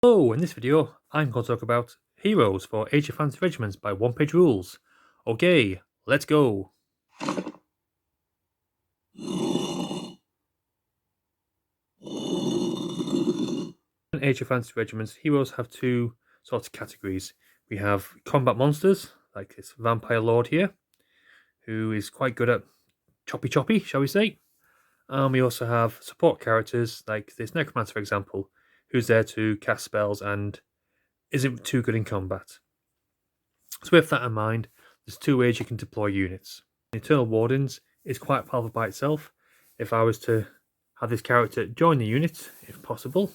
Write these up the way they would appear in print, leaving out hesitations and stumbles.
Hello, in this video I'm going to talk about heroes for Age of Fantasy Regiments by one-page rules. Okay, let's go. In Age of Fantasy Regiments, heroes have two sorts of categories. We have combat monsters, like this Vampire Lord here, who is quite good at choppy, shall we say. We also have support characters, like this Necromancer, for example, who's there to cast spells and isn't too good in combat. So with that in mind, there's two ways you can deploy units. Eternal Wardens is quite powerful by itself. If I was to have this character join the unit, if possible,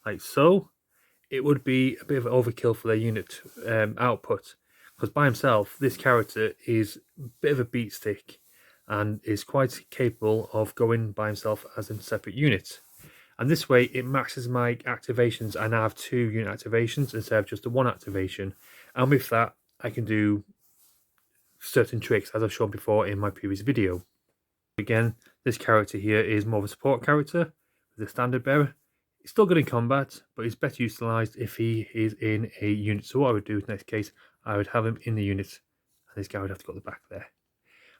like so, it would be a bit of an overkill for their unit output. Because by himself, this character is a bit of a beat stick and is quite capable of going by himself as a separate unit. And this way, it maxes my activations. I now have 2 unit activations instead of just the 1 activation. And with that, I can do certain tricks as I've shown before in my previous video. Again, this character here is more of a support character with the Standardbearer. He's still good in combat, but he's better utilised if he is in a unit. So what I would do in this case, I would have him in the unit, and this guy would have to go at the back there.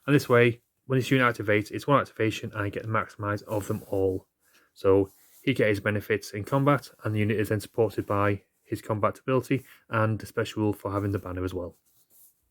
And this way, when this unit activates, it's 1 activation, and I get the maximise of them all. So he gets his benefits in combat, and the unit is then supported by his combat ability and the special rule for having the banner as well.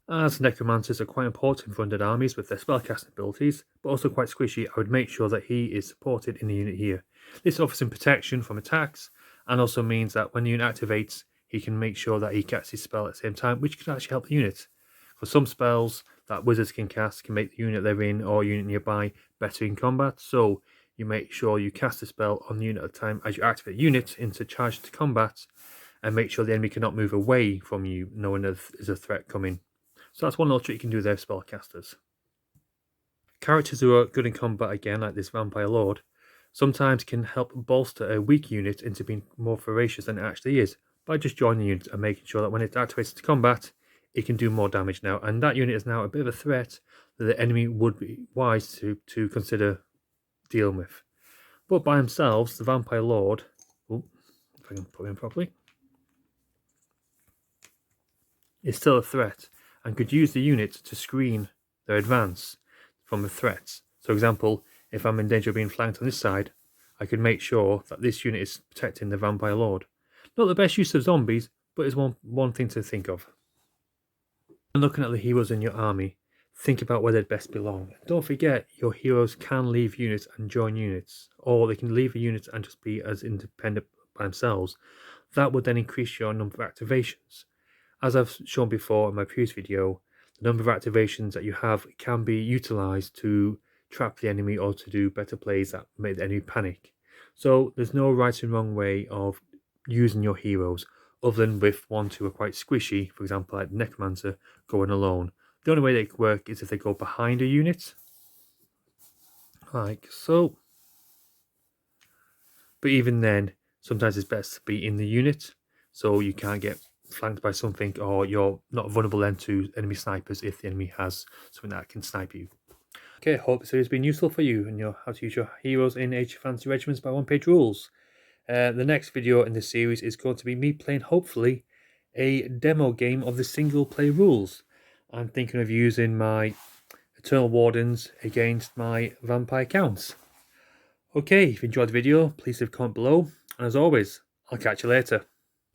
As Necromancers are quite important for undead armies with their spellcasting abilities, but also quite squishy, I would make sure that he is supported in the unit here. This offers him protection from attacks, and also means that when the unit activates, he can make sure that he casts his spell at the same time, which can actually help the unit. For some spells that wizards can cast can make the unit they're in or unit nearby better in combat, so you make sure you cast a spell on the unit at a time as you activate the unit into charge to combat, and make sure the enemy cannot move away from you knowing there's a threat coming. So that's one little trick you can do there, spellcasters. Characters who are good in combat, again, like this Vampire Lord, sometimes can help bolster a weak unit into being more ferocious than it actually is by just joining the unit and making sure that when it activates to combat, it can do more damage now. And that unit is now a bit of a threat that the enemy would be wise to consider dealing with. But by themselves, the Vampire Lord, if I can put him in properly, is still a threat and could use the unit to screen their advance from the threats. So, for example, if I'm in danger of being flanked on this side, I could make sure that this unit is protecting the Vampire Lord. Not the best use of zombies, but it's one thing to think of. When looking at the heroes in your army, think about where they'd best belong. Don't forget, your heroes can leave units and join units, or they can leave a unit and just be as independent by themselves. That would then increase your number of activations. As I've shown before in my previous video, the number of activations that you have can be utilised to trap the enemy or to do better plays that make the enemy panic. So there's no right and wrong way of using your heroes, other than with ones who are quite squishy, for example like Necromancer going alone. The only way they could work is if they go behind a unit, like so. But even then, sometimes it's best to be in the unit, so you can't get flanked by something, or you're not vulnerable then to enemy snipers if the enemy has something that can snipe you. Okay, I hope this video has been useful for you and how to use your heroes in Age of Fantasy Regiments by one-page rules. The next video in this series is going to be me playing, hopefully, a demo game of the single play rules. I'm thinking of using my Eternal Wardens against my Vampire Counts. Okay, if you enjoyed the video, please leave a comment below, and as always, I'll catch you later.